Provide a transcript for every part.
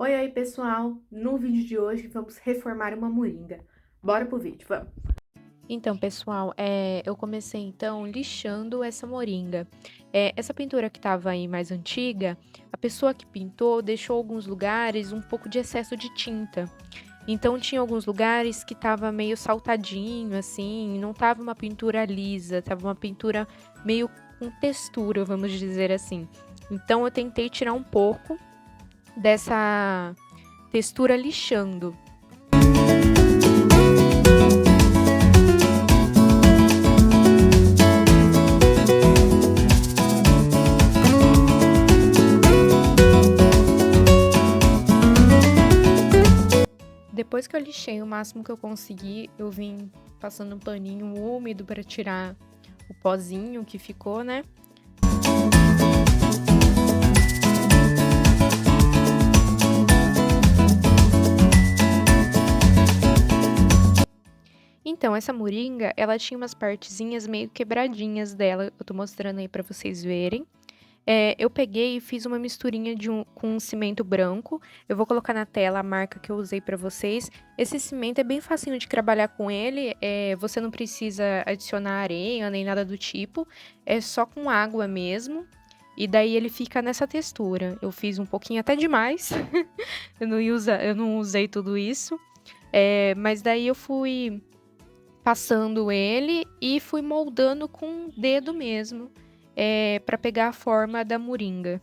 Oi, oi, pessoal! No vídeo de hoje vamos reformar uma moringa. Bora pro vídeo, vamos! Então, pessoal, eu comecei então lixando essa moringa. Essa pintura que estava aí mais antiga, a pessoa que pintou deixou alguns lugares um pouco de excesso de tinta. Então tinha alguns lugares que estava meio saltadinho, assim, não estava uma pintura lisa, estava uma pintura meio com textura, vamos dizer assim. Então eu tentei tirar um pouco dessa textura lixando. Depois que eu lixei o máximo que eu consegui, eu vim passando um paninho úmido para tirar o pozinho que ficou, né? Então, essa moringa, ela tinha umas partezinhas meio quebradinhas dela, eu tô mostrando aí para vocês verem. Eu peguei e fiz uma misturinha com um cimento branco. Eu vou colocar na tela a marca que eu usei para vocês. Esse cimento é bem facinho de trabalhar com ele. Você não precisa adicionar areia nem nada do tipo. É só com água mesmo. E daí ele fica nessa textura. Eu fiz um pouquinho até demais. Eu não usei tudo isso. Mas daí eu fui passando ele e fui moldando com o dedo mesmo, para pegar a forma da moringa.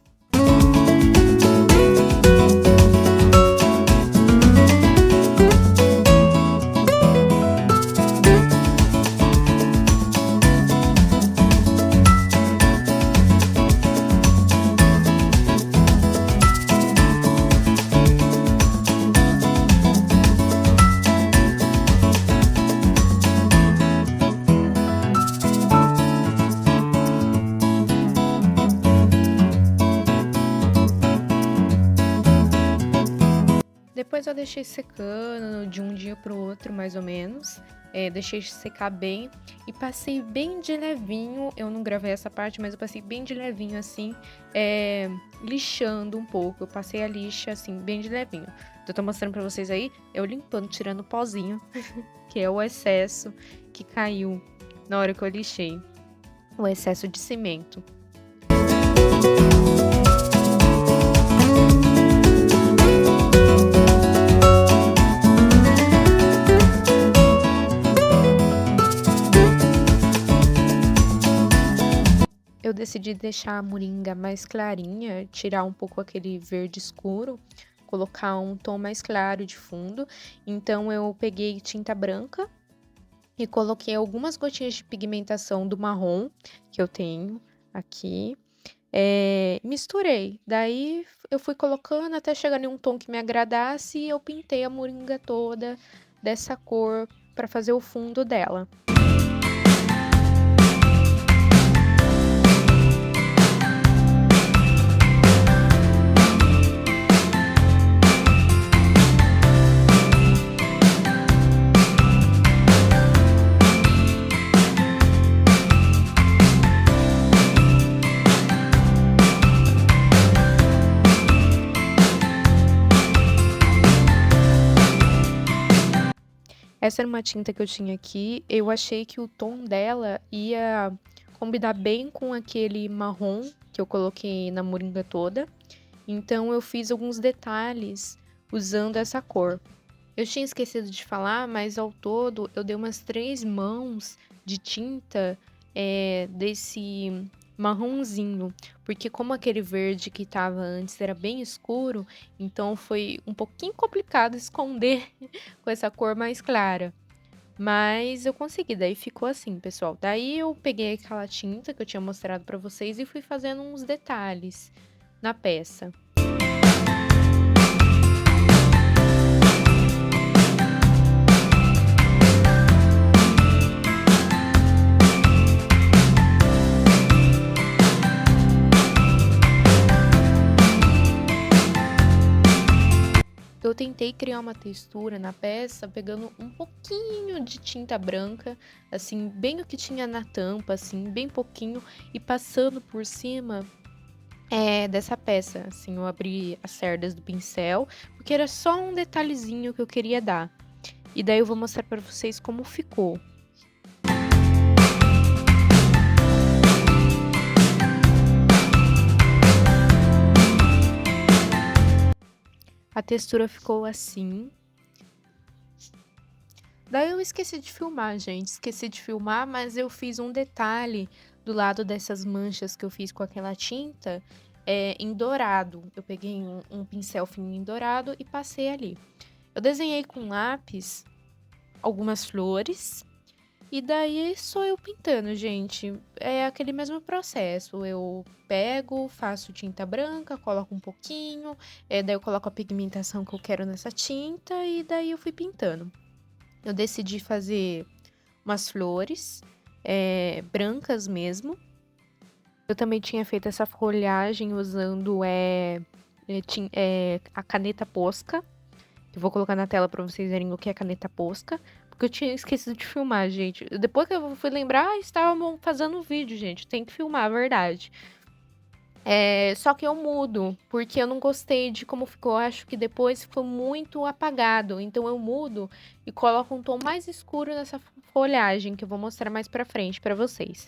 Depois eu deixei secando de um dia para o outro, mais ou menos. Deixei secar bem e passei bem de levinho. Eu não gravei essa parte, mas eu passei bem de levinho assim, lixando um pouco. Eu passei a lixa assim, bem de levinho. Eu tô mostrando pra vocês aí, eu limpando, tirando o pozinho, que é o excesso que caiu na hora que eu lixei. O excesso de cimento. Eu decidi deixar a moringa mais clarinha, tirar um pouco aquele verde escuro, colocar um tom mais claro de fundo. Então eu peguei tinta branca e coloquei algumas gotinhas de pigmentação do marrom que eu tenho aqui. Misturei. Daí eu fui colocando até chegar em um tom que me agradasse e eu pintei a moringa toda dessa cor para fazer o fundo dela. Essa era uma tinta que eu tinha aqui, eu achei que o tom dela ia combinar bem com aquele marrom que eu coloquei na moringa toda. Então eu fiz alguns detalhes usando essa cor. Eu tinha esquecido de falar, mas ao todo eu dei umas 3 mãos de tinta desse marronzinho, porque como aquele verde que estava antes era bem escuro, então foi um pouquinho complicado esconder com essa cor mais clara. Mas eu consegui, daí ficou assim, pessoal. Daí eu peguei aquela tinta que eu tinha mostrado pra vocês e fui fazendo uns detalhes na peça. Eu tentei criar uma textura na peça pegando um pouquinho de tinta branca, assim, bem o que tinha na tampa, assim, bem pouquinho, e passando por cima dessa peça, assim, eu abri as cerdas do pincel, porque era só um detalhezinho que eu queria dar. E daí eu vou mostrar pra vocês como ficou. A textura ficou assim. Daí eu esqueci de filmar, gente. Esqueci de filmar, mas eu fiz um detalhe do lado dessas manchas que eu fiz com aquela tinta em dourado. Eu peguei um pincel fininho em dourado e passei ali. Eu desenhei com lápis algumas flores. E daí sou eu pintando, gente. É aquele mesmo processo. Eu pego, faço tinta branca, coloco um pouquinho, daí eu coloco a pigmentação que eu quero nessa tinta e daí eu fui pintando. Eu decidi fazer umas flores, brancas mesmo. Eu também tinha feito essa folhagem usando a caneta Posca. Eu vou colocar na tela pra vocês verem o que é caneta Posca. Porque eu tinha esquecido de filmar, gente. Depois que eu fui lembrar, estava fazendo um vídeo, gente. Tem que filmar, a verdade. Só que eu mudo, porque eu não gostei de como ficou. Eu acho que depois ficou muito apagado. Então eu mudo e coloco um tom mais escuro nessa folhagem, que eu vou mostrar mais pra frente pra vocês.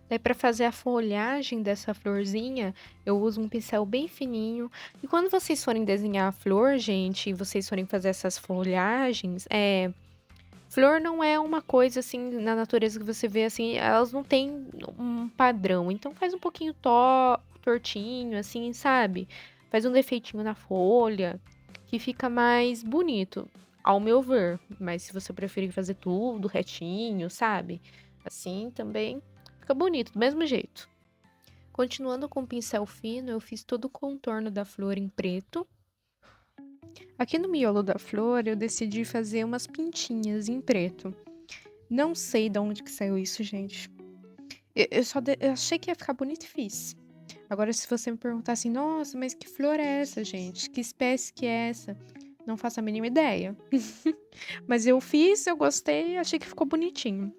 Daí para fazer a folhagem dessa florzinha, eu uso um pincel bem fininho. E quando vocês forem desenhar a flor, gente, e vocês forem fazer essas folhagens, flor não é uma coisa assim na natureza que você vê assim, elas não têm um padrão. Então faz um pouquinho tortinho, assim, sabe? Faz um defeitinho na folha, que fica mais bonito, ao meu ver. Mas se você preferir fazer tudo retinho, sabe? Assim também fica bonito, do mesmo jeito. Continuando com o pincel fino, eu fiz todo o contorno da flor em preto. Aqui no miolo da flor, eu decidi fazer umas pintinhas em preto. Não sei de onde que saiu isso, gente. Eu achei que ia ficar bonito e fiz. Agora, se você me perguntar assim, nossa, mas que flor é essa, gente? Que espécie que é essa? Não faço a mínima ideia. Mas eu fiz, eu gostei, achei que ficou bonitinho.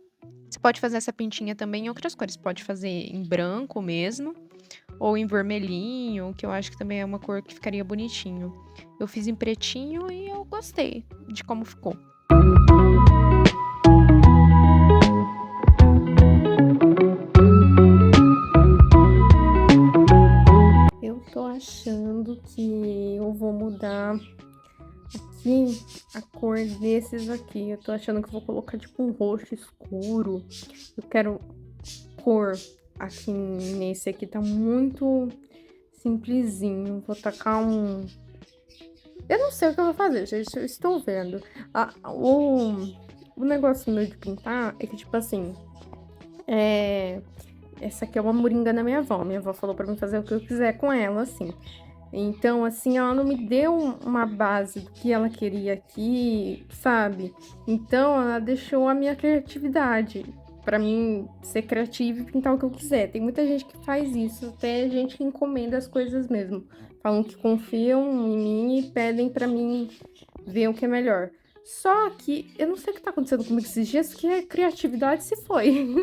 Você pode fazer essa pintinha também em outras cores. Pode fazer em branco mesmo, ou em vermelhinho, que eu acho que também é uma cor que ficaria bonitinho. Eu fiz em pretinho e eu gostei de como ficou. Eu tô achando que eu vou mudar aqui a cor desses aqui. Eu tô achando que eu vou colocar tipo um roxo escuro. Eu quero cor aqui nesse aqui, tá muito simplesinho. Vou tacar um... Eu não sei o que eu vou fazer, gente, eu estou vendo. O negócio meu de pintar é que, tipo assim, essa aqui é uma moringa da minha avó. Minha avó falou pra mim fazer o que eu quiser com ela, assim. Então, assim, ela não me deu uma base do que ela queria aqui, sabe? Então, ela deixou a minha criatividade pra mim ser criativa e pintar o que eu quiser. Tem muita gente que faz isso, até gente que encomenda as coisas mesmo. Falam que confiam em mim e pedem pra mim ver o que é melhor. Só que eu não sei o que tá acontecendo comigo esses dias, que a criatividade se foi.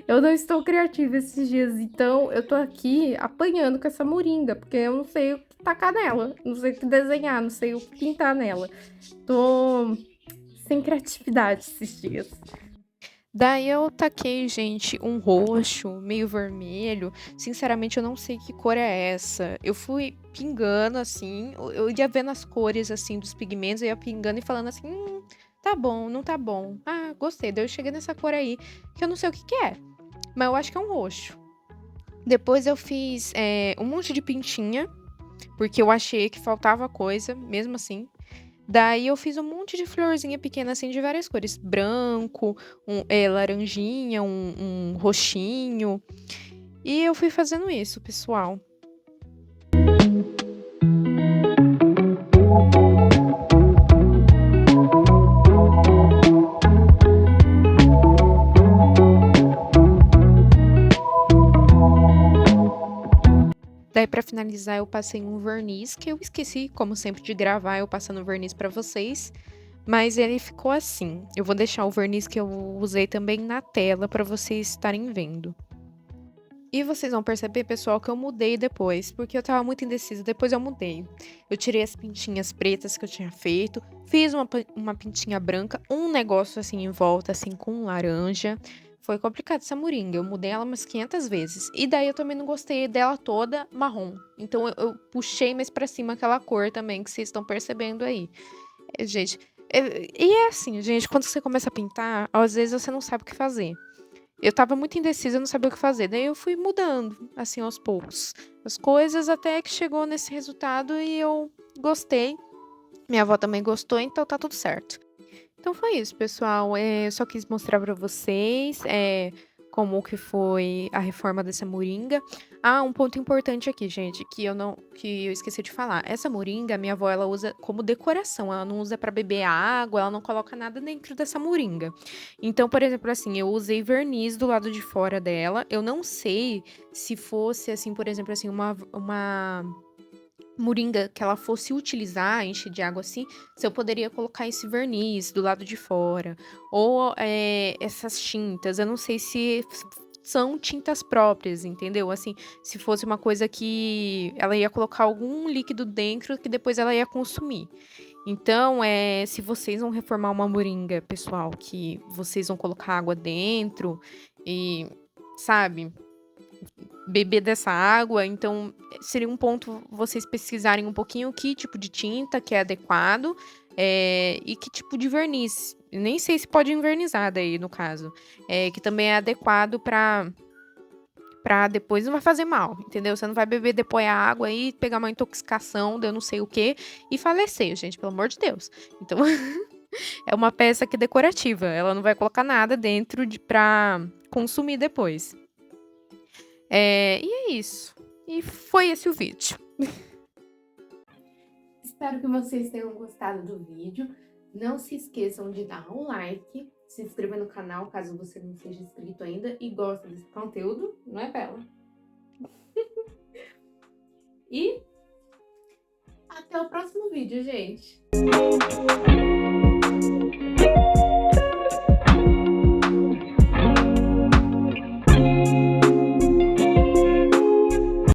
Eu não estou criativa esses dias, então eu tô aqui apanhando com essa moringa, porque eu não sei o que tacar nela, não sei o que desenhar, não sei o que pintar nela. Tô sem criatividade esses dias. Daí eu taquei, gente, um roxo, meio vermelho. Sinceramente, eu não sei que cor é essa. Eu fui pingando, assim, eu ia vendo as cores, assim, dos pigmentos, eu ia pingando e falando assim, tá bom, não tá bom. Ah, gostei. Daí eu cheguei nessa cor aí, que eu não sei o que que é, mas eu acho que é um roxo. Depois eu fiz um monte de pintinha, porque eu achei que faltava coisa, mesmo assim. Daí eu fiz um monte de florzinha pequena, assim, de várias cores. Branco, laranjinha, um roxinho. E eu fui fazendo isso, pessoal. Daí pra finalizar eu passei um verniz, que eu esqueci, como sempre, de gravar eu passando verniz pra vocês. Mas ele ficou assim. Eu vou deixar o verniz que eu usei também na tela pra vocês estarem vendo. E vocês vão perceber, pessoal, que eu mudei depois, porque eu tava muito indecisa, depois eu mudei. Eu tirei as pintinhas pretas que eu tinha feito, fiz uma pintinha branca, um negócio assim em volta, assim, com laranja. Foi complicado essa moringa, eu mudei ela umas 500 vezes. E daí eu também não gostei dela toda marrom. Então eu puxei mais pra cima aquela cor também, que vocês estão percebendo aí. Gente, e é assim, gente, quando você começa a pintar, às vezes você não sabe o que fazer. Eu tava muito indecisa, eu não sabia o que fazer. Daí eu fui mudando, assim, aos poucos, as coisas, até que chegou nesse resultado e eu gostei. Minha avó também gostou, então tá tudo certo. Então foi isso, pessoal. Eu só quis mostrar pra vocês como que foi a reforma dessa moringa. Ah, um ponto importante aqui, gente, que eu esqueci de falar. Essa moringa, minha avó, ela usa como decoração. Ela não usa pra beber água, ela não coloca nada dentro dessa moringa. Então, por exemplo, assim, eu usei verniz do lado de fora dela. Eu não sei se fosse, assim, por exemplo, assim, uma moringa que ela fosse utilizar, encher de água assim, se eu poderia colocar esse verniz do lado de fora. Ou essas tintas, eu não sei se são tintas próprias, entendeu? Assim, se fosse uma coisa que ela ia colocar algum líquido dentro que depois ela ia consumir. Então, se vocês vão reformar uma moringa, pessoal, que vocês vão colocar água dentro e, sabe, beber dessa água, então seria um ponto vocês pesquisarem um pouquinho que tipo de tinta que é adequado e que tipo de verniz. Nem sei se pode invernizar daí, no caso. Que também é adequado pra depois não vai fazer mal, entendeu? Você não vai beber depois a água e pegar uma intoxicação de eu não sei o que e falecer, gente, pelo amor de Deus. Então, é uma peça que é decorativa. Ela não vai colocar nada dentro pra consumir depois. E é isso. E foi esse o vídeo. Espero que vocês tenham gostado do vídeo. Não se esqueçam de dar um like, se inscrever no canal caso você não seja inscrito ainda e gosta desse conteúdo, não é, Bela? E até o próximo vídeo, gente!